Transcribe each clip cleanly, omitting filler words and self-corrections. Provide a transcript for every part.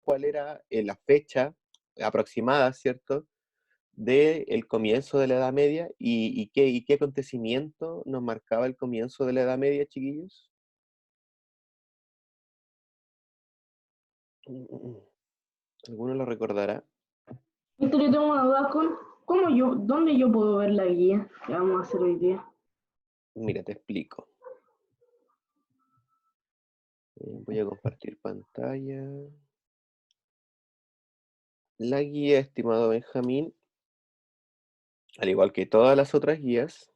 cuál era la fecha aproximada, ¿cierto?, del comienzo de la Edad Media y qué acontecimiento nos marcaba el comienzo de la Edad Media, chiquillos. ¿Alguno lo recordará? Víctor, yo tengo una duda con dónde yo puedo ver la guía que vamos a hacer hoy día. Mira, te explico. Voy a compartir pantalla. La guía, estimado Benjamín, al igual que todas las otras guías,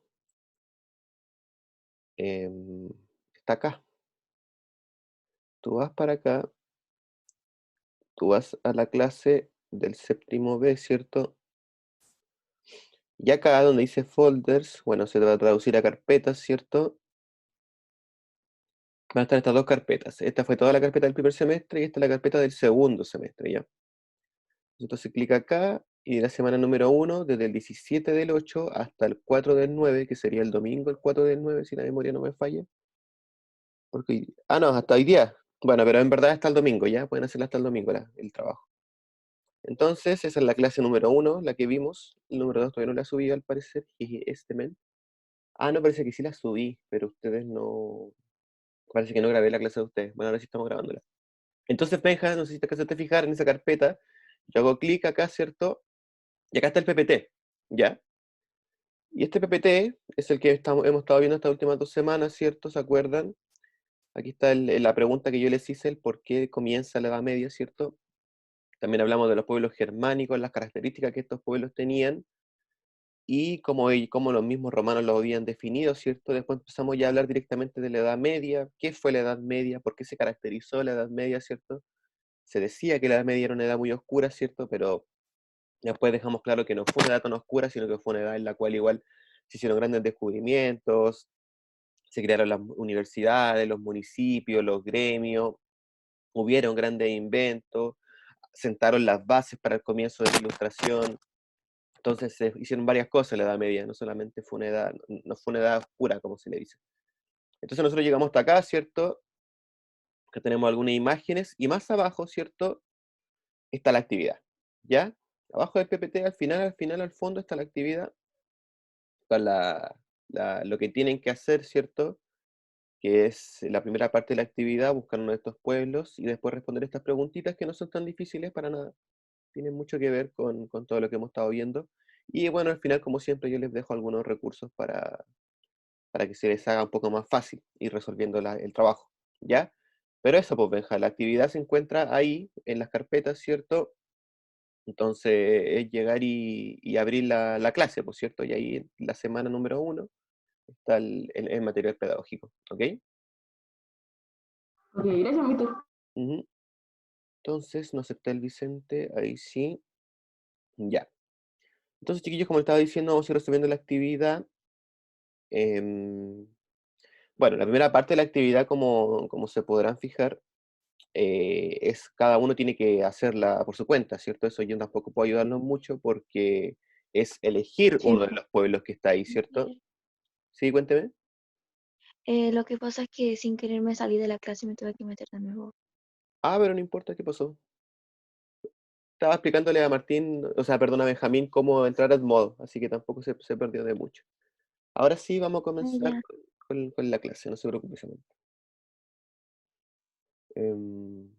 está acá. Tú vas para acá, tú vas a la clase del séptimo B, ¿cierto? Y acá donde dice folders, bueno, se va a traducir a carpetas, ¿cierto? Van a estar estas dos carpetas. Esta fue toda la carpeta del primer semestre y esta es la carpeta del segundo semestre, ¿ya? Entonces clic acá y la semana número 1, desde el 17 del 8 hasta el 4 del 9, que sería el domingo el 4 del 9, si la memoria no me falla. No, hasta hoy día. Bueno, pero en verdad hasta el domingo, ¿ya? Pueden hacerla hasta el domingo el trabajo. Entonces, esa es la clase número 1, la que vimos. El número 2 todavía no la subí al parecer, y este men. No, parece que sí la subí, pero ustedes no... Parece que no grabé la clase de ustedes. Bueno, ahora sí estamos grabándola. Entonces, Benja, no sé si te alcanzaste a fijar en esa carpeta. Yo hago clic acá, ¿cierto? Y acá está el PPT, ¿ya? Y este PPT es el que hemos estado viendo estas últimas 2 semanas, ¿cierto? ¿Se acuerdan? Aquí está la pregunta que yo les hice, el por qué comienza la Edad Media, ¿cierto? También hablamos de los pueblos germánicos, las características que estos pueblos tenían y cómo los mismos romanos lo habían definido, ¿cierto? Después empezamos ya a hablar directamente de la Edad Media, qué fue la Edad Media, por qué se caracterizó la Edad Media, ¿cierto? Se decía que la Edad Media era una edad muy oscura, ¿cierto? Pero después dejamos claro que no fue una edad tan oscura, sino que fue una edad en la cual igual se hicieron grandes descubrimientos, se crearon las universidades, los municipios, los gremios, hubieron grandes inventos, sentaron las bases para el comienzo de la Ilustración. Entonces se hicieron varias cosas en la Edad Media, no solamente fue una edad, no fue una edad oscura, como se le dice. Entonces nosotros llegamos hasta acá, ¿cierto? Que tenemos algunas imágenes, y más abajo, ¿cierto? Está la actividad, ¿ya? Abajo del PPT, al fondo está la actividad, está lo que tienen que hacer, ¿cierto? Que es la primera parte de la actividad, buscar uno de estos pueblos y después responder estas preguntitas que no son tan difíciles para nada. Tienen mucho que ver con todo lo que hemos estado viendo. Y bueno, al final, como siempre, yo les dejo algunos recursos para que se les haga un poco más fácil ir resolviendo el trabajo, ¿ya? Pero eso, pues, Benja, la actividad se encuentra ahí, en las carpetas, ¿cierto? Entonces, es llegar y abrir la clase, por cierto, y ahí en la semana número 1 está el material pedagógico, ¿ok? Ok, gracias, Víctor. Ujú. Entonces, no acepté el Vicente, ahí sí, ya. Entonces, chiquillos, como estaba diciendo, vamos a ir resolviendo la actividad. Em, bueno, la primera parte de la actividad, como se podrán fijar, es cada uno tiene que hacerla por su cuenta, ¿cierto? Eso yo tampoco puedo ayudarlos mucho porque es elegir Sí, uno de los pueblos que está ahí, ¿cierto? Sí, cuénteme. Lo que pasa es que sin querer me salí de la clase y me tuve que meter de nuevo. Pero no importa qué pasó. Estaba explicándole a Martín, o sea, perdón, a Benjamín, cómo entrar al modo, así que tampoco se perdió de mucho. Ahora sí, vamos a Ah, comenzar ya. con la clase, no se preocupe, Samantha. Em,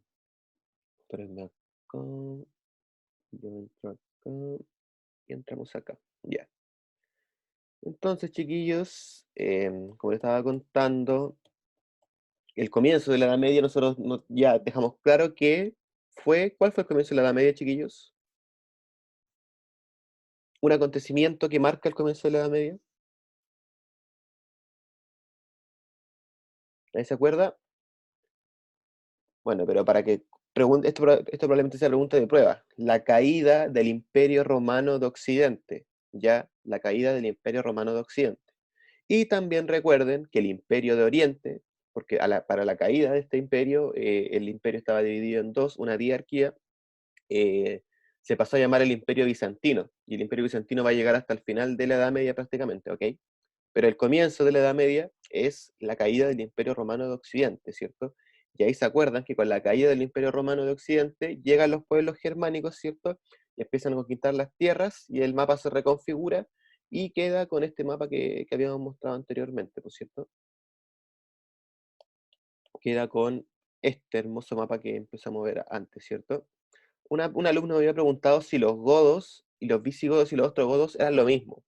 Espérenme acá, yo entro acá y entramos acá. Ya. Entonces, chiquillos, como les estaba contando, el comienzo de la Edad Media, nosotros ya dejamos claro que ¿cuál fue el comienzo de la Edad Media, chiquillos? Un acontecimiento que marca el comienzo de la Edad Media. ¿Nadie se acuerda? Bueno, pero para que pregunte, esto probablemente sea pregunta de prueba. La caída del Imperio Romano de Occidente, ¿ya? La caída del Imperio Romano de Occidente. Y también recuerden que el Imperio de Oriente, porque para la caída de este imperio, el imperio estaba dividido en dos, una diarquía, se pasó a llamar el Imperio Bizantino, y el Imperio Bizantino va a llegar hasta el final de la Edad Media prácticamente, ¿ok? Pero el comienzo de la Edad Media es la caída del Imperio Romano de Occidente, ¿cierto? Y ahí se acuerdan que con la caída del Imperio Romano de Occidente llegan los pueblos germánicos, ¿cierto? Y empiezan a conquistar las tierras y el mapa se reconfigura y queda con este mapa que habíamos mostrado anteriormente, ¿por cierto? Queda con este hermoso mapa que empezamos a ver antes, ¿cierto? Un alumno me había preguntado si los godos y los visigodos y los ostrogodos eran lo mismo.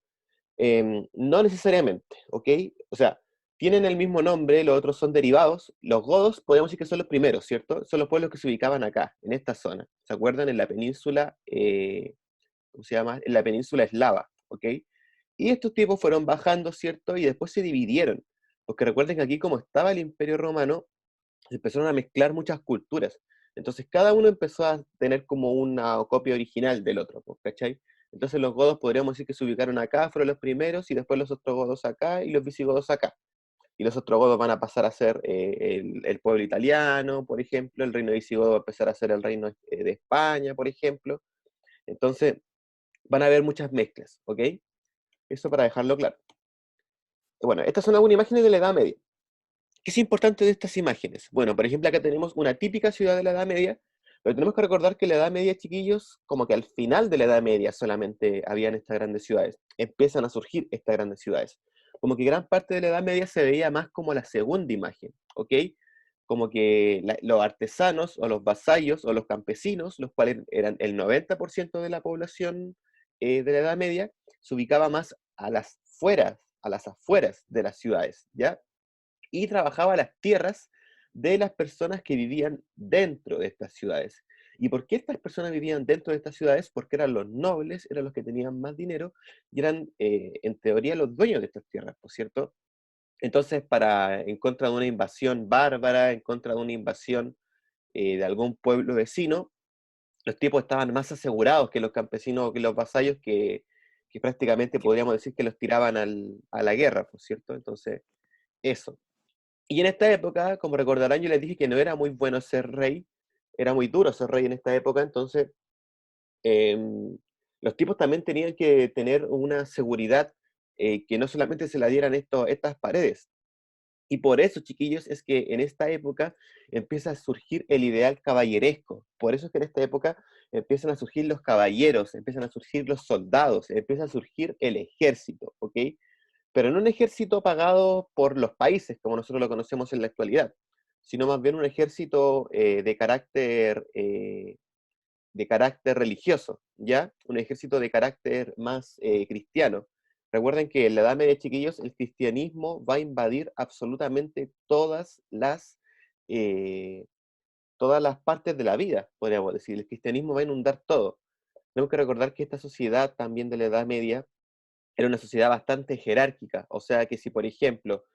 No necesariamente, ¿ok? O sea, tienen el mismo nombre, los otros son derivados. Los godos podemos decir que son los primeros, ¿cierto? Son los pueblos que se ubicaban acá, en esta zona. ¿Se acuerdan? En la península, ¿cómo se llama? En la península eslava, ¿ok? Y estos tipos fueron bajando, ¿cierto? Y después se dividieron. Porque recuerden que aquí, como estaba el Imperio Romano, se empezaron a mezclar muchas culturas. Entonces cada uno empezó a tener como una copia original del otro, pues, ¿cachai? Entonces los godos podríamos decir que se ubicaron acá, fueron los primeros, y después los ostrogodos acá, y los visigodos acá. Y los ostrogodos van a pasar a ser el pueblo italiano, por ejemplo, el reino visigodo va a empezar a ser el reino de España, por ejemplo. Entonces van a haber muchas mezclas, ¿ok? Eso para dejarlo claro. Bueno, estas son algunas imágenes de la Edad Media. ¿Qué es importante de estas imágenes? Bueno, por ejemplo, acá tenemos una típica ciudad de la Edad Media, pero tenemos que recordar que la Edad Media, chiquillos, como que al final de la Edad Media solamente habían estas grandes ciudades. Empiezan a surgir estas grandes ciudades. Como que gran parte de la Edad Media se veía más como la segunda imagen, ¿ok? Como que los artesanos o los vasallos o los campesinos, los cuales eran el 90% de la población de la Edad Media, se ubicaba más a las afueras de las ciudades, ¿ya? Y trabajaba las tierras de las personas que vivían dentro de estas ciudades. ¿Y por qué estas personas vivían dentro de estas ciudades? Porque eran los nobles, eran los que tenían más dinero y eran, en teoría, los dueños de estas tierras, ¿por cierto? Entonces, en contra de una invasión bárbara, en contra de una invasión de algún pueblo vecino, los tipos estaban más asegurados que los campesinos o que los vasallos que prácticamente podríamos decir que los tiraban a la guerra, ¿por cierto? Entonces, eso. Y en esta época, como recordarán, yo les dije que no era muy bueno ser rey, era muy duro ser rey en esta época, entonces los tipos también tenían que tener una seguridad que no solamente se la dieran estas paredes. Y por eso, chiquillos, es que en esta época empieza a surgir el ideal caballeresco. Por eso es que en esta época empiezan a surgir los caballeros, empiezan a surgir los soldados, empieza a surgir el ejército, ¿ok? Pero no un ejército pagado por los países, como nosotros lo conocemos en la actualidad, sino más bien un ejército de carácter religioso, ¿ya? Un ejército de carácter más cristiano. Recuerden que en la Edad Media, chiquillos, el cristianismo va a invadir absolutamente eh, todas las partes de la vida, podríamos decir. El cristianismo va a inundar todo. Tenemos que recordar que esta sociedad también de la Edad Media era una sociedad bastante jerárquica, o sea que si, por ejemplo,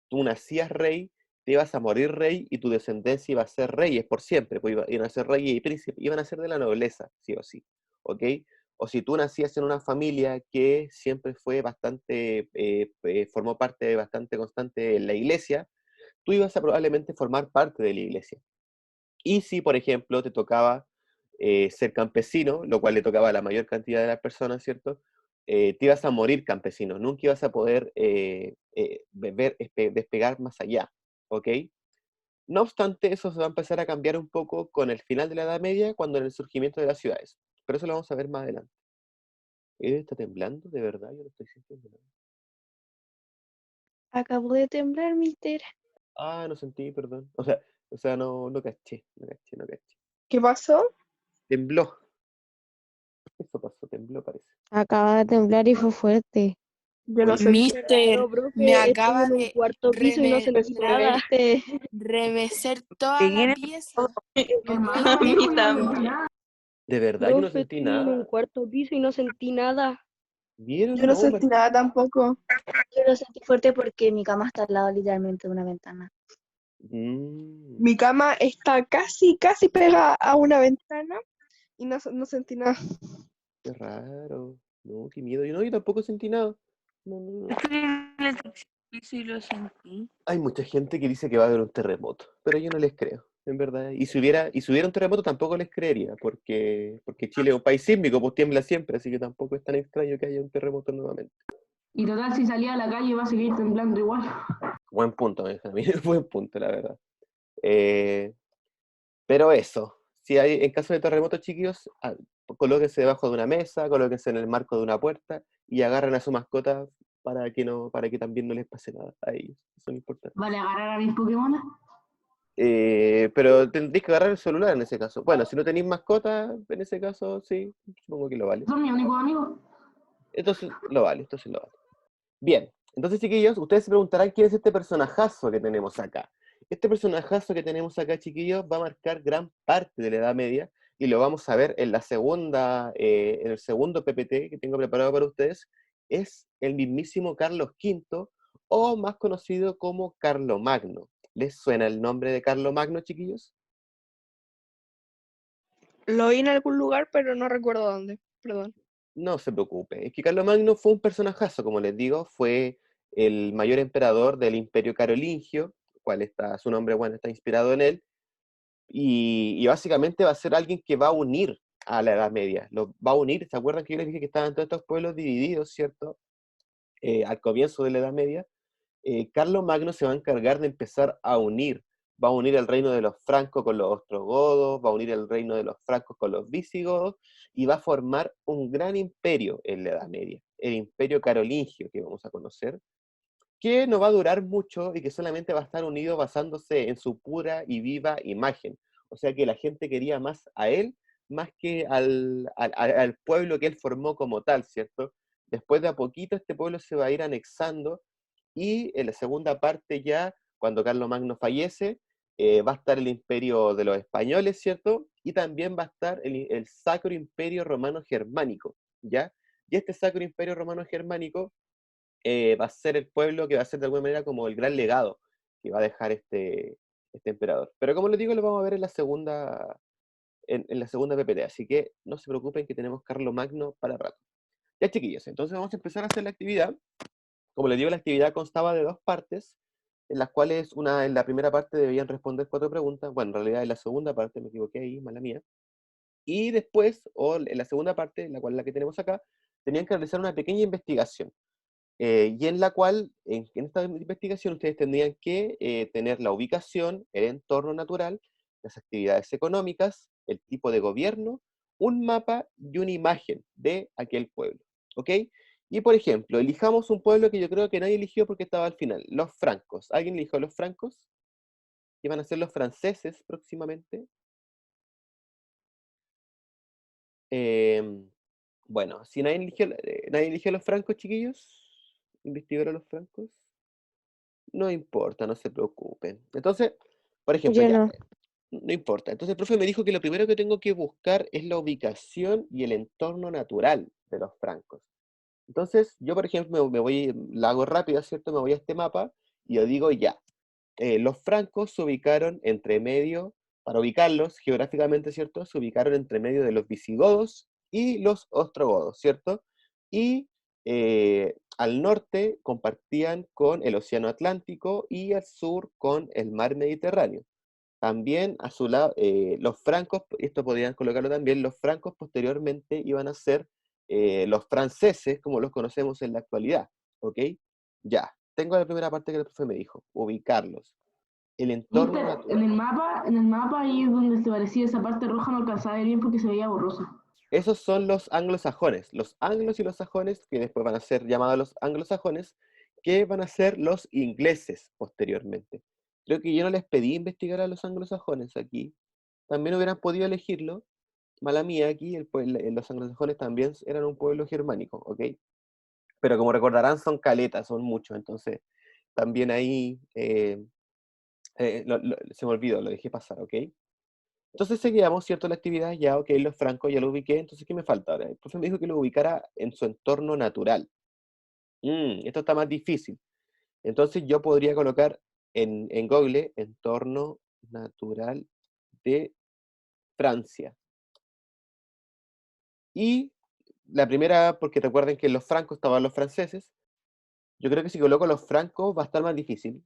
tú nacías rey, te ibas a morir rey y tu descendencia iba a ser reyes por siempre, pues iban a ser reyes y príncipes, iban a ser de la nobleza, sí o sí, ¿ok? O si tú nacías en una familia que siempre fue bastante, formó parte bastante constante en la iglesia, tú ibas a probablemente formar parte de la iglesia. Y si, por ejemplo, te tocaba ser campesino, lo cual le tocaba a la mayor cantidad de las personas, ¿cierto? Te ibas a morir campesino, nunca ibas a poder despegar más allá, ¿ok? No obstante, eso se va a empezar a cambiar un poco con el final de la Edad Media, cuando en el surgimiento de las ciudades. Pero eso lo vamos a ver más adelante. ¿Está temblando? ¿De verdad? Yo lo estoy sintiendo. Acabo de temblar, mister. Ah, no sentí, perdón. O sea, no caché, no caché. ¿Qué pasó? Tembló. Eso pasó, tembló parece. Acaba de temblar y fue fuerte. Yo no sentí Mister, nada, profe, me estoy acaba en un de cuarto piso y no sentí nada. remecer toda Seguí en la el- pieza. Hermano, me mí dijo y no también. sentí nada. De verdad, yo no Profe, sentí estoy en un nada. cuarto piso y no sentí nada. ¿Vieron? Yo no No, sentí nada tampoco. Yo lo sentí fuerte porque mi cama está al lado literalmente de una ventana. Mi cama está casi pegada a una ventana y no sentí nada. Qué raro. No, qué miedo. Yo tampoco sentí nada. No. Estoy en el piso y lo sentí. Hay mucha gente que dice que va a haber un terremoto, pero yo no les creo, en verdad. Y si hubiera un terremoto tampoco les creería, porque Chile es un país sísmico, pues tiembla siempre, así que tampoco es tan extraño que haya un terremoto nuevamente. Y total, si salía a la calle va a seguir temblando igual. Buen punto, Benjamín, buen punto, la verdad. Pero eso, si hay, en caso de terremotos, chiquillos, colóquense debajo de una mesa, colóquense en el marco de una puerta y agarren a su mascota para que también no les pase nada a ellos. Eso es importante. Vale, agarrar a mis Pokémon. Pero tendréis que agarrar el celular en ese caso. Bueno, si no tenéis mascota, en ese caso, sí, supongo que lo vale. Son mis únicos amigos. Entonces lo vale. Bien, entonces chiquillos, ustedes se preguntarán quién es este personajazo que tenemos acá. Este personajazo que tenemos acá, chiquillos, va a marcar gran parte de la Edad Media y lo vamos a ver en en el segundo PPT que tengo preparado para ustedes. Es el mismísimo Carlos V, o más conocido como Carlomagno. ¿Les suena el nombre de Carlomagno, chiquillos? Lo oí en algún lugar, pero no recuerdo dónde. Perdón. No se preocupe, es que Carlomagno fue un personajazo, como les digo, fue el mayor emperador del Imperio Carolingio, cual está, su nombre, bueno, está inspirado en él, y básicamente va a ser alguien que va a unir a la Edad Media, lo va a unir. ¿Se acuerdan que yo les dije que estaban todos estos pueblos divididos, cierto? Al comienzo de la Edad Media, Carlomagno se va a encargar de empezar a unir, va a unir el reino de los francos con los ostrogodos, va a unir el reino de los francos con los visigodos, y va a formar un gran imperio en la Edad Media, el imperio carolingio que vamos a conocer, que no va a durar mucho y que solamente va a estar unido basándose en su pura y viva imagen. O sea que la gente quería más a él, más que al pueblo que él formó como tal, ¿cierto? Después de a poquito este pueblo se va a ir anexando, y en la segunda parte ya, cuando Carlomagno fallece, va a estar el imperio de los españoles, ¿cierto? Y también va a estar el Sacro Imperio Romano Germánico, ¿ya? Y este Sacro Imperio Romano Germánico va a ser el pueblo que va a ser de alguna manera como el gran legado que va a dejar este emperador. Pero como les digo, lo vamos a ver en la segunda PPT, así que no se preocupen que tenemos Carlomagno para rato. Ya, chiquillos, entonces vamos a empezar a hacer la actividad. Como les digo, la actividad constaba de dos partes, en las cuales en la primera parte debían responder 4 preguntas. Bueno, en realidad en la segunda parte, me equivoqué ahí, mala mía. Y después, o en la segunda parte, la cual es la que tenemos acá, tenían que realizar una pequeña investigación. Y en la cual, en esta investigación, ustedes tendrían que tener la ubicación, el entorno natural, las actividades económicas, el tipo de gobierno, un mapa y una imagen de aquel pueblo. ¿Ok? Y por ejemplo, elijamos un pueblo que yo creo que nadie eligió porque estaba al final, los francos. ¿Alguien eligió los francos? ¿Que van a ser los franceses próximamente? Bueno, si nadie eligió los francos, chiquillos, investigar a los francos. No importa, no se preocupen. Entonces, por ejemplo, Yo ya, no. no importa. Entonces el profe me dijo que lo primero que tengo que buscar es la ubicación y el entorno natural de los francos. Entonces, yo, por ejemplo, la hago rápida, ¿cierto? Me voy a este mapa y yo digo ya. Los francos se ubicaron entre medio, para ubicarlos geográficamente, ¿cierto? Se ubicaron entre medio de los visigodos y los ostrogodos, ¿cierto? Y al norte compartían con el Océano Atlántico y al sur con el Mar Mediterráneo. También a su lado, los francos, esto podrían colocarlo también, los francos posteriormente iban a ser los franceses, como los conocemos en la actualidad, ¿ok? Ya, tengo la primera parte que el profe me dijo, ubicarlos. El entorno Mister, natural. en el mapa ahí donde se parecía esa parte roja no alcanzaba a ver bien porque se veía borrosa. Esos son los anglosajones. Los anglos y los sajones, que después van a ser llamados los anglosajones, que van a ser los ingleses posteriormente. Creo que yo no les pedí investigar a los anglosajones aquí. También hubieran podido elegirlo. Mala mía aquí, los anglosajones también eran un pueblo germánico, ¿ok? Pero como recordarán, son caletas, son muchos, entonces también ahí se me olvidó, lo dejé pasar, ¿ok? Entonces seguíamos, ¿cierto? La actividad, ya, ok, los francos ya lo ubiqué, entonces ¿qué me falta ahora? El profe me dijo que lo ubicara en su entorno natural. Esto está más difícil. Entonces yo podría colocar en Google entorno natural de Francia. Y la primera, porque recuerden que en los francos estaban los franceses, yo creo que si coloco los francos va a estar más difícil.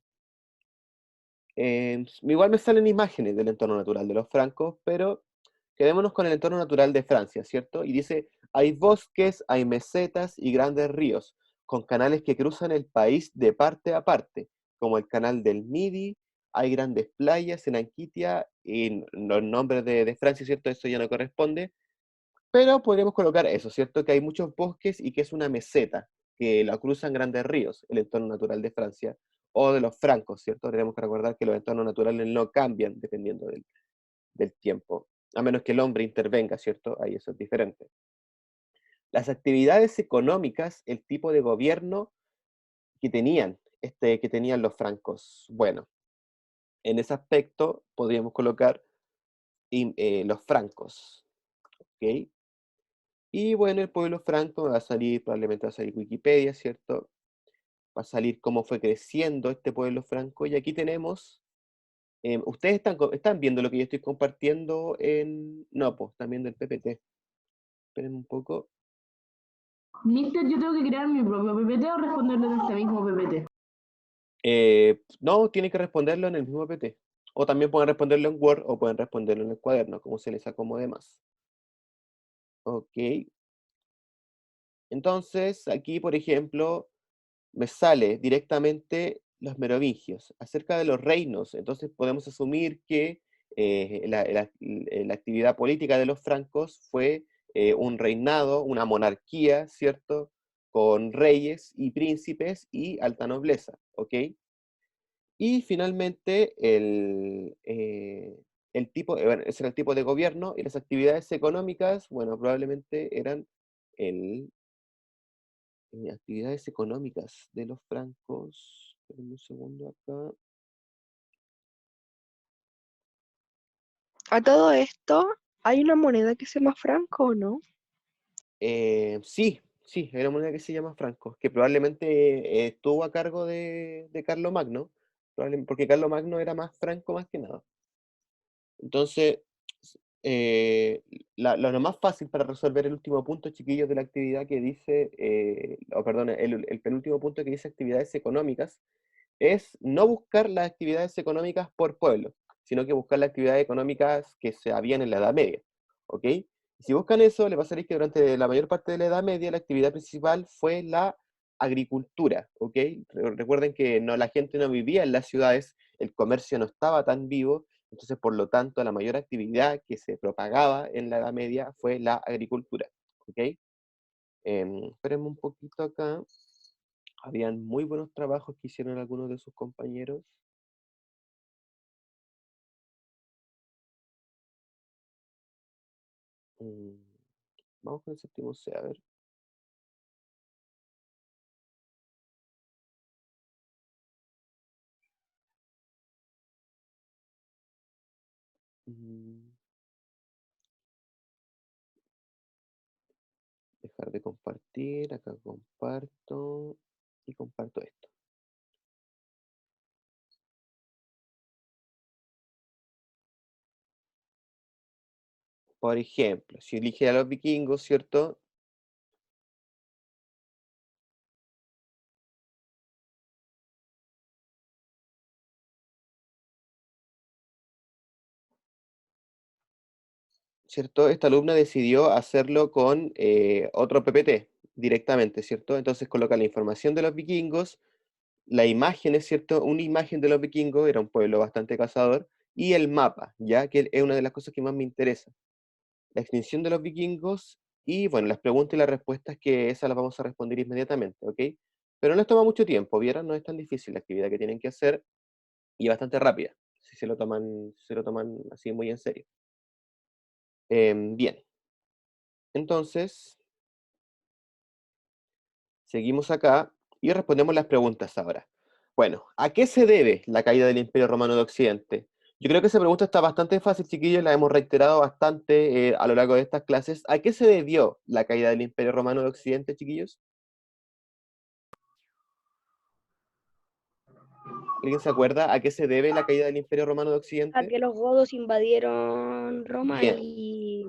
Igual me salen imágenes del entorno natural de los francos, pero quedémonos con el entorno natural de Francia, ¿cierto? Y dice, hay bosques, hay mesetas y grandes ríos, con canales que cruzan el país de parte a parte, como el canal del Midi, hay grandes playas en Anquitia, y los nombres de Francia, ¿cierto? Eso ya no corresponde, pero podríamos colocar eso, ¿cierto? Que hay muchos bosques y que es una meseta, que la cruzan grandes ríos, el entorno natural de Francia, o de los francos, ¿cierto? Tenemos que recordar que los entornos naturales no cambian dependiendo del tiempo, a menos que el hombre intervenga, ¿cierto? Ahí eso es diferente. Las actividades económicas, el tipo de gobierno que tenían los francos. Bueno, en ese aspecto podríamos colocar los francos, ¿ok? Y bueno, el pueblo franco va a salir, probablemente va a salir Wikipedia, ¿cierto? Va a salir cómo fue creciendo este pueblo franco. Y aquí tenemos, ustedes están viendo lo que yo estoy compartiendo en... No, pues, están viendo el PPT. Esperen un poco. Mister, yo tengo que crear mi propio PPT o responderle en este mismo PPT. No, tienen que responderlo en el mismo PPT. O también pueden responderlo en Word o pueden responderlo en el cuaderno, como se les acomode más. Ok. Entonces, aquí, por ejemplo, me sale directamente los merovingios, acerca de los reinos. Entonces podemos asumir que la actividad política de los francos fue un reinado, una monarquía, ¿cierto? Con reyes y príncipes y alta nobleza, ¿ok? Y finalmente bueno, ese era el tipo de gobierno y las actividades económicas, bueno, probablemente eran actividades económicas de los francos. Espérenme un segundo acá. A todo esto, ¿hay una moneda que se llama franco o no? Sí, sí, hay una moneda que se llama franco, que probablemente estuvo a cargo de Carlomagno, porque Carlomagno era más franco más que nada. Entonces, lo más fácil para resolver el último punto, chiquillos, de la actividad que dice, perdón, el penúltimo punto que dice actividades económicas, es no buscar las actividades económicas por pueblo, sino que buscar las actividades económicas que se habían en la Edad Media, ¿ok? Y si buscan eso, le pasaréis que durante la mayor parte de la Edad Media la actividad principal fue la agricultura, ¿ok? Recuerden que la gente no vivía en las ciudades, el comercio no estaba tan vivo, entonces por lo tanto la mayor actividad que se propagaba en la Edad Media fue la agricultura, ¿ok? Espérenme un poquito acá. Habían muy buenos trabajos que hicieron algunos de sus compañeros. Mm, Vamos con el séptimo C, a ver. Mm, Dejar de compartir, acá comparto y comparto esto. Por ejemplo, si elige a los vikingos, ¿cierto? ¿Cierto? Esta alumna decidió hacerlo con otro PPT directamente, ¿cierto? Entonces coloca la información de los vikingos, la imagen, es cierto, una imagen de los vikingos, era un pueblo bastante cazador, y el mapa, ya que es una de las cosas que más me interesa. La extinción de los vikingos, y bueno, las preguntas y las respuestas que esas las vamos a responder inmediatamente, ¿ok? Pero no les toma mucho tiempo, ¿vieron? No es tan difícil la actividad que tienen que hacer, y bastante rápida, si se lo toman así muy en serio. Bien, entonces, seguimos acá y respondemos las preguntas ahora. Bueno, ¿a qué se debe la caída del Imperio Romano de Occidente? Yo creo que esa pregunta está bastante fácil, chiquillos, la hemos reiterado bastante a lo largo de estas clases. ¿A qué se debió la caída del Imperio Romano de Occidente, chiquillos? ¿Alguien se acuerda a qué se debe la caída del Imperio Romano de A Occidente? que los godos invadieron Roma Bien, y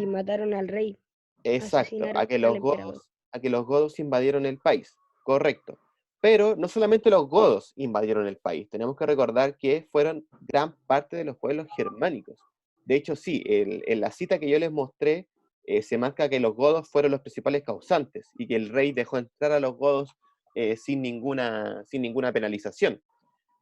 mataron al rey, exacto, asesinaron al emperador. a que los godos invadieron el país, correcto. Pero no solamente los godos invadieron el país, tenemos que recordar que fueron gran parte de los pueblos germánicos. De hecho, sí, en la cita que yo les mostré, se marca que los godos fueron los principales causantes y que el rey dejó entrar a los godos sin ninguna penalización.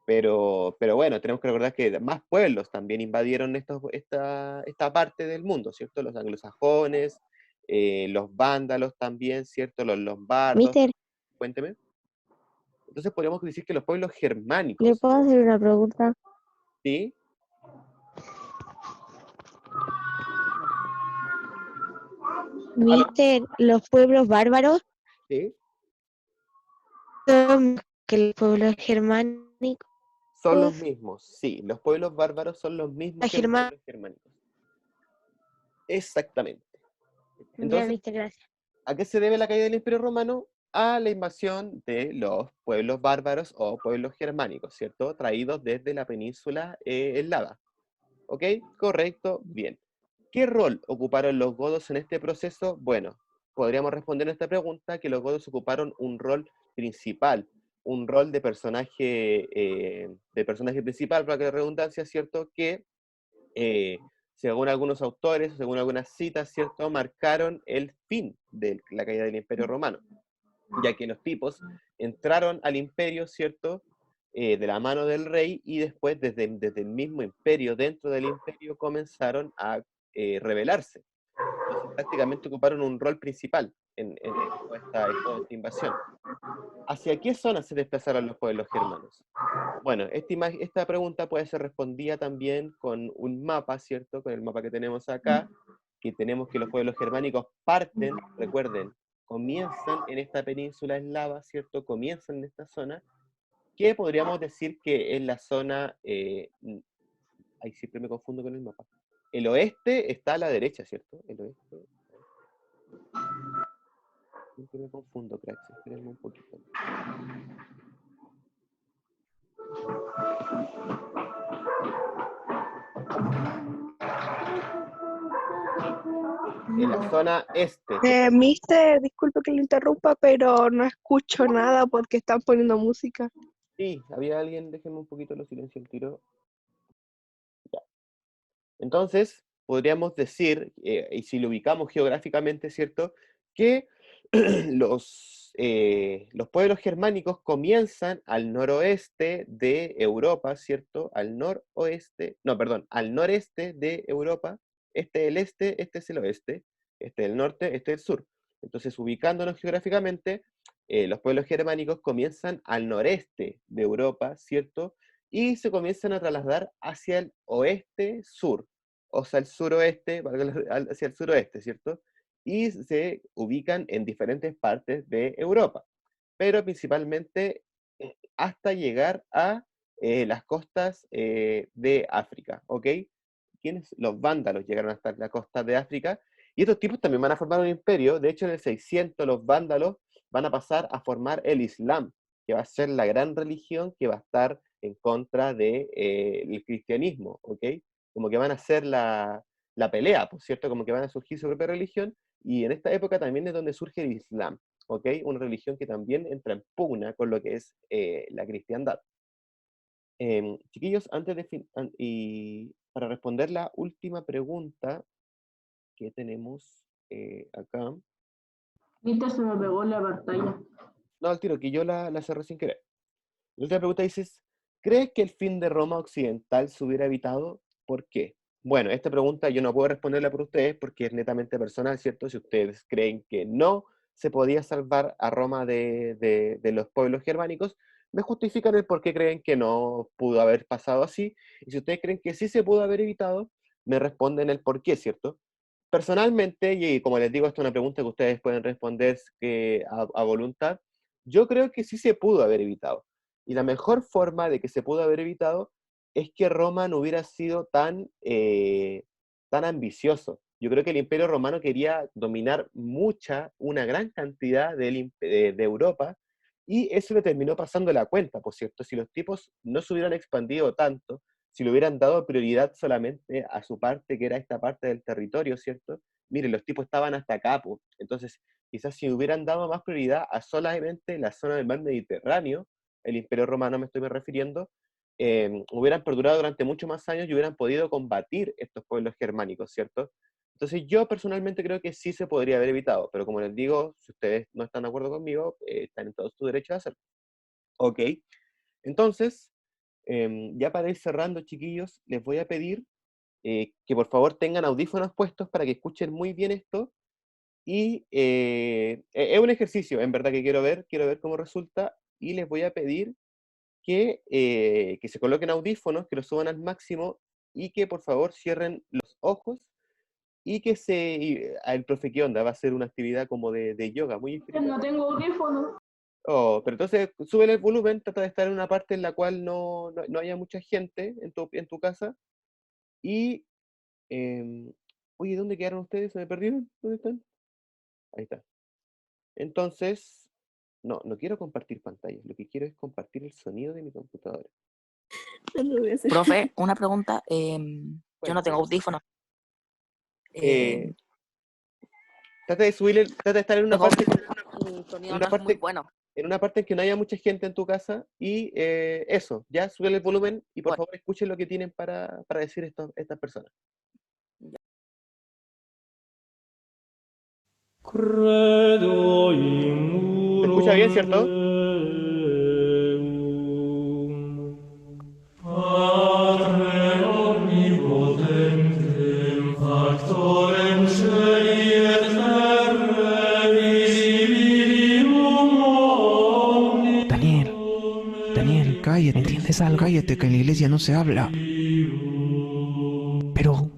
Pero bueno, tenemos que recordar que más pueblos también invadieron esta parte del mundo, ¿cierto? Los anglosajones, los vándalos también, ¿cierto? Los lombardos. Mister, Cuénteme. Entonces podríamos decir que los pueblos ¿le germánicos, puedo hacer una pregunta? ¿sí? Mister, los pueblos bárbaros ¿Sí? son más que los pueblos germánicos. Son los mismos, sí. Los pueblos bárbaros son los mismos que los pueblos germánicos. Exactamente. Ya, Entonces, Mister, gracias. ¿a qué se debe la caída del Imperio Romano? A la invasión de los pueblos bárbaros o pueblos germánicos, ¿cierto? Traídos desde la península eslava. ¿Ok? Correcto, bien. ¿Qué rol ocuparon los godos en este proceso? Bueno, podríamos responder a esta pregunta que los godos ocuparon un rol principal, un rol de personaje principal, para que la redundancia, ¿cierto? Que según algunos autores, según algunas citas, ¿cierto?, marcaron el fin de la caída del Imperio Romano, ya que los tipos entraron al imperio, ¿cierto?, de la mano del rey, y después desde el mismo imperio, dentro del imperio, comenzaron a rebelarse. Entonces prácticamente ocuparon un rol principal en toda esta invasión. ¿Hacia qué zona se desplazaron los pueblos germanos? Bueno, esta pregunta puede ser respondida también con un mapa, ¿cierto? Con el mapa que tenemos acá, que tenemos que los pueblos germánicos parten, recuerden, comienzan en esta península eslava, ¿cierto? Comienzan en esta zona, que podríamos decir que es la zona, ahí siempre me confundo con el mapa. El oeste está a la derecha, ¿cierto? El oeste. Siempre me confundo, cracks, espérenme un poquito. En la zona este. Mister, disculpe que le interrumpa, pero no escucho nada porque están poniendo música. Sí, había alguien, déjenme un poquito lo silencio el tiro. Ya. Entonces, podríamos decir, y si lo ubicamos geográficamente, ¿cierto?, que los pueblos germánicos comienzan al noroeste de Europa, ¿cierto? Al noroeste, no, perdón, al noreste de Europa. Este es el este es el oeste, este es el norte, este es el sur. Entonces, ubicándonos geográficamente, los pueblos germánicos comienzan al noreste de Europa, ¿cierto? Y se comienzan a trasladar hacia el oeste-sur, o sea, el suroeste, hacia el suroeste, ¿cierto? Y se ubican en diferentes partes de Europa, pero principalmente hasta llegar a las costas de África, ¿ok? Los vándalos llegaron hasta la costa de África, y estos tipos también van a formar un imperio. De hecho, en el 600 los vándalos van a pasar a formar el Islam, que va a ser la gran religión que va a estar en contra del cristianismo, ¿ok? Como que van a hacer la pelea, por cierto, como que van a surgir su propia religión, y en esta época también es donde surge el Islam, ¿ok? Una religión que también entra en pugna con lo que es la cristiandad. Chiquillos, y para responder la última pregunta que tenemos acá, Ahorita se me pegó la pantalla. no, al tiro, que yo la cerré sin querer. La última pregunta dice, ¿crees que el fin de Roma occidental se hubiera evitado? ¿Por qué? Bueno, esta pregunta yo no puedo responderla por ustedes porque es netamente personal, ¿cierto? Si ustedes creen que no se podía salvar a Roma de los pueblos germánicos, me justifican el por qué creen que no pudo haber pasado así. Y si ustedes creen que sí se pudo haber evitado, me responden el por qué, ¿cierto? Personalmente, y como les digo, esta es una pregunta que ustedes pueden responder a voluntad, yo creo que sí se pudo haber evitado. Y la mejor forma de que se pudo haber evitado es que Roma no hubiera sido tan ambicioso. Yo creo que el Imperio Romano quería dominar una gran cantidad de Europa, y eso le terminó pasando la cuenta, por cierto. Si los tipos no se hubieran expandido tanto, si le hubieran dado prioridad solamente a su parte, que era esta parte del territorio, ¿cierto? Miren, los tipos estaban hasta acá, pues. Entonces, quizás si hubieran dado más prioridad a solamente la zona del mar Mediterráneo, el Imperio Romano me estoy refiriendo, hubieran perdurado durante muchos más años y hubieran podido combatir estos pueblos germánicos, ¿cierto? Entonces yo personalmente creo que sí se podría haber evitado, pero como les digo, si ustedes no están de acuerdo conmigo, están en todo su derecho de hacerlo. Ok, entonces, Ya para ir cerrando, chiquillos, les voy a pedir que por favor tengan audífonos puestos para que escuchen muy bien esto. Y es un ejercicio, en verdad, que quiero ver cómo resulta. Y les voy a pedir que se coloquen audífonos, que los suban al máximo y que por favor cierren los ojos y el profe, ¿qué onda? Va a ser una actividad como de yoga, muy No espiritual. tengo audífono. Oh, pero entonces súbele el volumen, trata de estar en una parte en la cual no haya mucha gente en tu casa. Y, oye, ¿dónde quedaron ustedes? ¿Se me perdieron? ¿Dónde están? Ahí está. Entonces, no quiero compartir pantalla, lo que quiero es compartir el sonido de mi computadora. Profe, una pregunta. Yo Bueno, no tengo audífonos. Trata de estar en una Tengo parte, un sonido una no es muy parte- bueno. en una parte en que no haya mucha gente en tu casa y eso, ya sube el volumen y por Bueno. favor escuchen lo que tienen para decir estas personas. ¿Se escucha bien, cierto? Daniel, cállate. ¿Entiendes algo? Cállate, que en la iglesia no se habla. Pero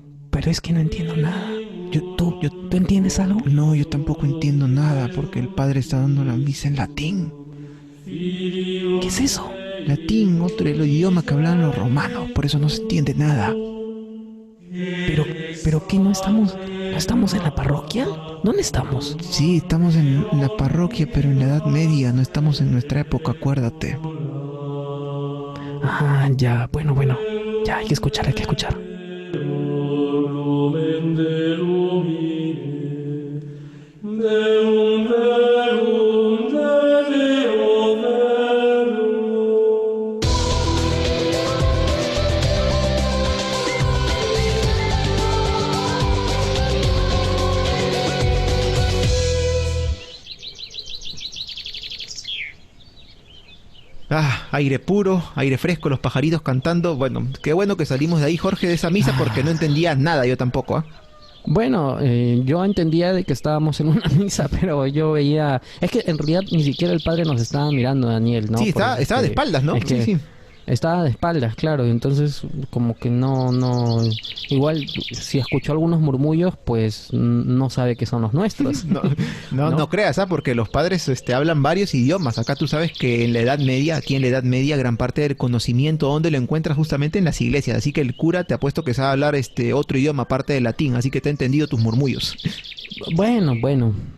es que no entiendo nada. ¿Tú entiendes algo? No, yo tampoco entiendo nada porque el padre está dando la misa en latín. ¿Qué es eso? Latín, otro el idioma que hablan los romanos, por eso no se entiende nada. ¿Pero qué? ¿No estamos en la parroquia? ¿Dónde estamos? Sí, estamos en la parroquia, pero en la Edad Media, no estamos en nuestra época, acuérdate. Ah, ya, bueno, ya hay que escuchar. Ah, aire puro, aire fresco, los pajaritos cantando. Bueno, qué bueno que salimos de ahí, Jorge, de esa misa, porque no entendía nada yo tampoco, ¿ah? Bueno, yo entendía de que estábamos en una misa, pero yo veía... Es que en realidad ni siquiera el padre nos estaba mirando, Daniel, ¿no? Sí, estaba de espaldas, ¿no? Es que Sí. estaba de espaldas, claro, y entonces como que no... Igual, si escuchó algunos murmullos, pues no sabe que son los nuestros. No creas, ¿ah? Porque los padres hablan varios idiomas. Acá tú sabes que en la Edad Media, aquí en la Edad Media, gran parte del conocimiento, ¿dónde lo encuentras? Justamente en las iglesias. Así que el cura te apuesto que sabe hablar otro idioma aparte del latín, así que te ha entendido tus murmullos. Bueno,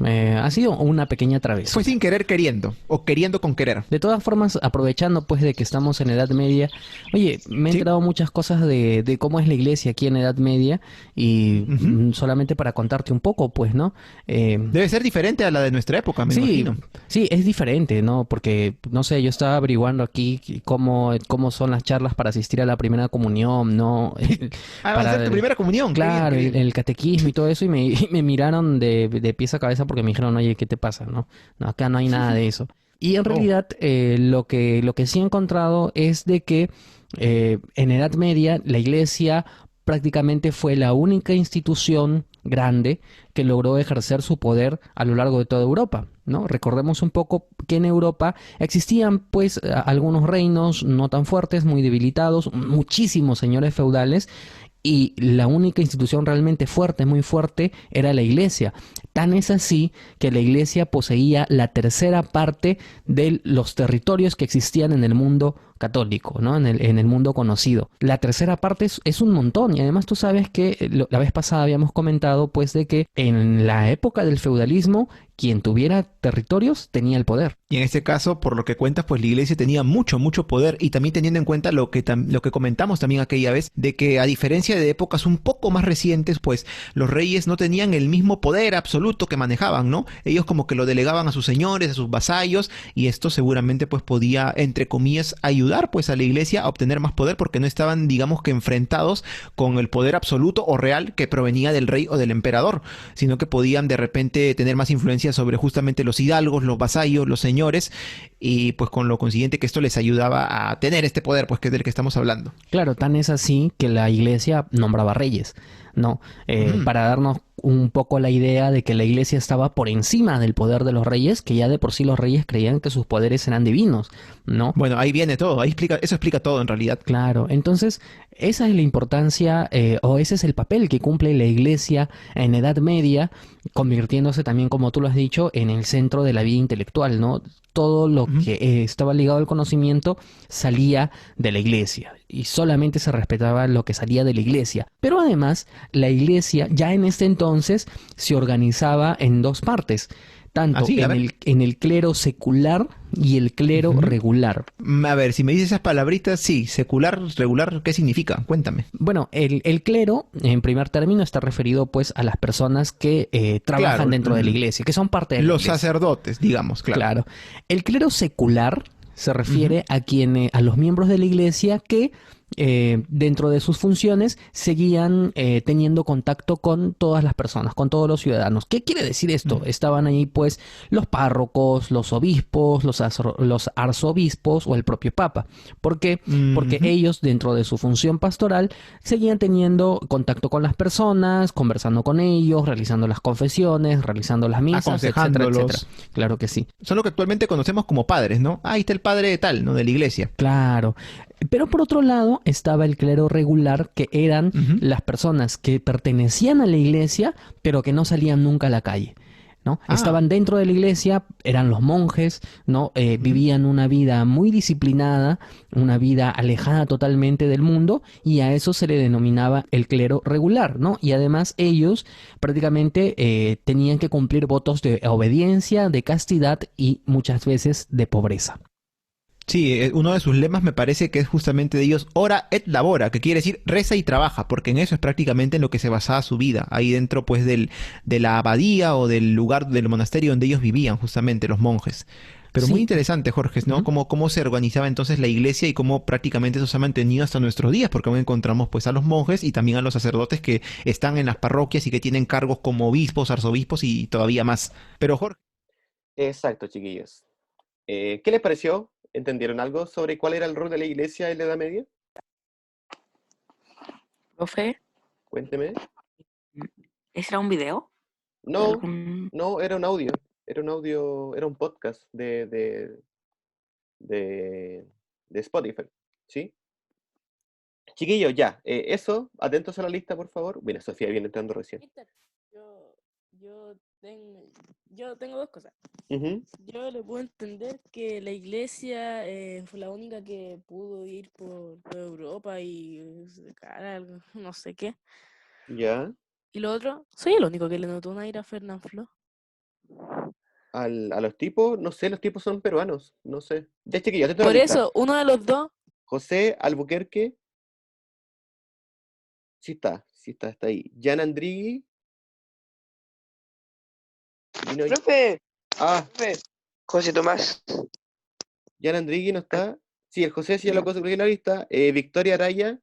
ha sido una pequeña travesura. Fue sin querer queriendo, o queriendo con querer. De todas formas, aprovechando pues de que estamos en Edad Media, oye, me he enterado muchas cosas de cómo es la iglesia aquí en Edad Media y solamente para contarte un poco, pues, ¿no? Debe ser diferente a la de nuestra época, me imagino. Sí, es diferente, ¿no? Porque, no sé, yo estaba averiguando aquí cómo son las charlas para asistir a la primera comunión, ¿no? Va a ser tu primera comunión. Claro, qué bien. el catequismo y todo eso, y me miraron de pies a cabeza porque me dijeron, oye, ¿qué te pasa? No, acá no hay nada de eso. Y en realidad lo que sí he encontrado es de que en Edad Media la iglesia prácticamente fue la única institución grande que logró ejercer su poder a lo largo de toda Europa, ¿no? Recordemos un poco que en Europa existían pues algunos reinos no tan fuertes, muy debilitados, muchísimos señores feudales, y la única institución realmente fuerte, muy fuerte, era la iglesia. Tan es así que la iglesia poseía la tercera parte de los territorios que existían en el mundo católico, ¿no? En el mundo conocido. La tercera parte es un montón, y además tú sabes que la vez pasada habíamos comentado pues de que en la época del feudalismo quien tuviera territorios tenía el poder. Y en este caso, por lo que cuentas, pues la iglesia tenía mucho poder, y también teniendo en cuenta lo que comentamos también aquella vez, de que a diferencia de épocas un poco más recientes, pues los reyes no tenían el mismo poder absoluto que manejaban, ¿no? Ellos como que lo delegaban a sus señores, a sus vasallos, y esto seguramente pues podía, entre comillas, ayudar pues a la iglesia a obtener más poder, porque no estaban, digamos, que enfrentados con el poder absoluto o real que provenía del rey o del emperador, sino que podían de repente tener más influencia sobre justamente los hidalgos, los vasallos, los señores, y pues con lo consiguiente que esto les ayudaba a tener este poder, pues que es del que estamos hablando. Claro, tan es así que la iglesia nombraba reyes, ¿no? Para darnos un poco la idea de que la iglesia estaba por encima del poder de los reyes, que ya de por sí los reyes creían que sus poderes eran divinos, ¿no? Bueno, ahí viene todo, eso explica todo en realidad. Claro, entonces esa es la importancia o ese es el papel que cumple la iglesia en Edad Media, convirtiéndose también, como tú lo has dicho, en el centro de la vida intelectual, ¿no? Todo lo que estaba ligado al conocimiento salía de la iglesia y solamente se respetaba lo que salía de la iglesia. Pero además, la iglesia ya en este entonces se organizaba en dos partes, tanto Ah, sí, a ver. en el clero secular y el clero regular. A ver, si me dices esas palabritas, sí, secular, regular, ¿qué significa? Cuéntame. Bueno, el clero, en primer término, está referido pues a las personas que trabajan Claro, dentro de la iglesia, que son parte de la Los iglesia. sacerdotes, digamos, claro. Claro. El clero secular se refiere a los miembros de la iglesia que dentro de sus funciones seguían teniendo contacto con todas las personas, con todos los ciudadanos. ¿Qué quiere decir esto? Estaban ahí pues los párrocos, los obispos, los arzobispos o el propio papa. ¿Por qué? Porque ellos dentro de su función pastoral seguían teniendo contacto con las personas, conversando con ellos, realizando las confesiones, realizando las misas, etcétera, Aconsejándolos. etcétera. Claro que sí. Son lo que actualmente conocemos como padres, ¿no? Ah, ahí está el padre de tal, ¿no? De la iglesia. Claro. Pero por otro lado estaba el clero regular, que eran las personas que pertenecían a la iglesia, pero que no salían nunca a la calle, ¿no? Ah. Estaban dentro de la iglesia, eran los monjes, ¿no? Vivían una vida muy disciplinada, una vida alejada totalmente del mundo, y a eso se le denominaba el clero regular, ¿no? Y además ellos prácticamente tenían que cumplir votos de obediencia, de castidad y muchas veces de pobreza. Sí, uno de sus lemas me parece que es justamente de ellos, ora et labora, que quiere decir reza y trabaja, porque en eso es prácticamente en lo que se basaba su vida, ahí dentro pues de la abadía o del lugar del monasterio donde ellos vivían, justamente los monjes. Pero muy Sí. interesante, Jorge, ¿no? Cómo se organizaba entonces la iglesia y cómo prácticamente eso se ha mantenido hasta nuestros días, porque aún encontramos pues a los monjes y también a los sacerdotes que están en las parroquias y que tienen cargos como obispos, arzobispos y todavía más. Pero Jorge, Exacto, chiquillos. ¿Qué les pareció? ¿Entendieron algo sobre cuál era el rol de la iglesia en la Edad Media? Profe, Cuénteme. ¿ese era un video? No, Algún- no, era un audio. Era un audio, era un podcast de Spotify. ¿Sí? Chiquillos, ya. Eso, atentos a la lista, por favor. Mira, Sofía viene entrando recién. Mister, Yo, yo, tengo, yo tengo dos cosas. Ujú. Yo le puedo entender que la iglesia fue la única que pudo ir por toda Europa y sacar algo, no sé qué. Ya. Y lo otro, soy el único que le notó una ira a Fernanfloo. A los tipos, no sé, los tipos son peruanos. No sé. Ya, chiquillos, atento a la Por lista. eso, uno de los dos, José Albuquerque. Sí está ahí. Jan Andrighi. Vino. Profe, Ah, profe, José Tomás. Jan Andrighi no está. Sí, el José sí ya lo conseguí en la lista. Victoria Araya.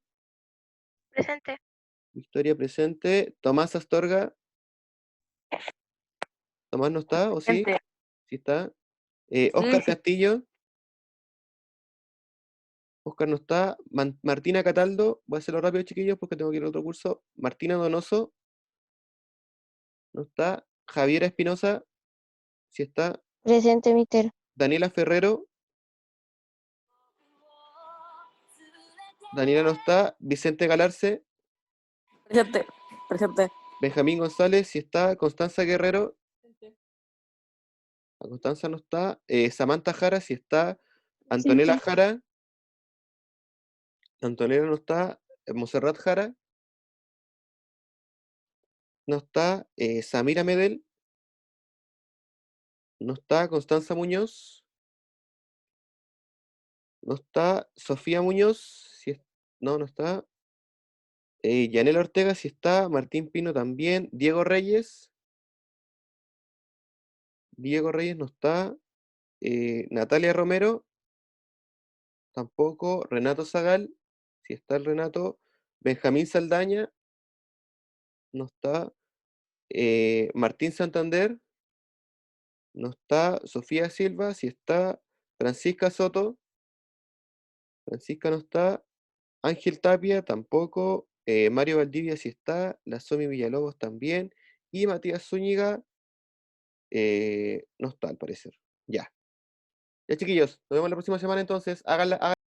Presente. Victoria presente. Tomás Astorga. Tomás no está, ¿o sí? Presente. Sí está. Óscar Castillo. Óscar no está. Martina Cataldo. Voy a hacerlo rápido, chiquillos, porque tengo que ir a otro curso. Martina Donoso. No está. Javiera Espinosa. Sí está. Presente, mister. Daniela Ferrero. Daniela no está. Vicente Galarce. Presente, presente. Benjamín González, sí está. Constanza Guerrero. La Constanza no está. Samantha Jara, sí está. Antonella Jara. Antonella no está. Monserrat Jara. No está. Samira Medel. No está. Constanza Muñoz. No está. Sofía Muñoz. No, no está. Yanela Ortega, sí está. Martín Pino también. Diego Reyes. Diego Reyes no está. Natalia Romero. Tampoco. Renato Zagal. Sí está el Renato. Benjamín Saldaña. No está. Martín Santander. No está. Sofía Silva. Sí está. Francisca Soto. Francisca no está. Ángel Tapia tampoco. Mario Valdivia sí está. La Somi Villalobos también. Y Matías Zúñiga no está, al parecer. Ya. Ya, chiquillos. Nos vemos la próxima semana entonces. Háganla.